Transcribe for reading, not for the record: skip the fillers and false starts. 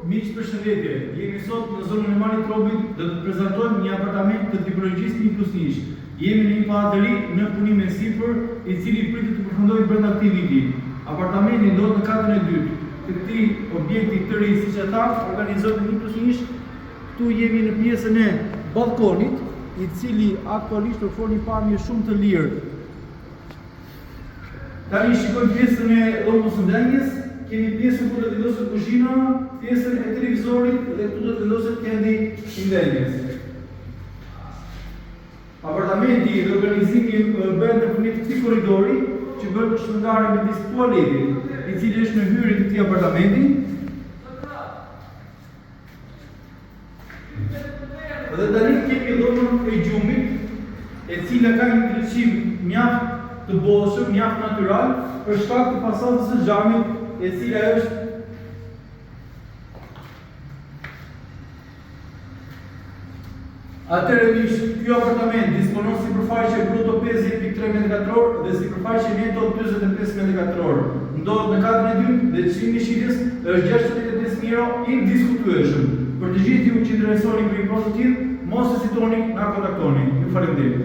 Miq, përshëndetje. Jemi sot në zonën e Malit Robit dhe të prezantojmë një apartament të tipologjisë 1+1. Jemi në një palatëri në punim e sipër, i cili pritet të përfundojë brenda këtij viti. Apartamenti ndodhet në katën e dytë të këtij objekti të ri, siç e thash, organizohet në 1+1. Këtu jemi në pjesën e balkonit, i cili aktualisht ofron një pamje shumë të lirë. Tani shikojmë pjesën e dhomës së ndenjës. Kemi pjesën ku do të vendoset kuzhina, pjesën e televizorit dhe këtu do të vendoset kendi i ndenjës. Apartamenti dhe organizimi bën në fund të këtij korridori që bën shpërndarje midis tualetit, i cili është në hyrje të këtij apartamenti. Dhe tani kemi dhomën e gjumit, e cila ka një ndriçim mjaft të bollshëm, mjaft natyral, për shkak të fasadës së xhamit, e cila është atëherë ky apartament disponon sipërfaqe bruto 50.3 m2 dhe sipërfaqe neto 45 m2. Ndodhet në katën e dytë dhe çmimi i shitjes është 65.000 euro i diskutueshëm. Për të gjithë ju që interesoni për një prototyp, mos hezitoni na kontaktoni. Ju faleminderit.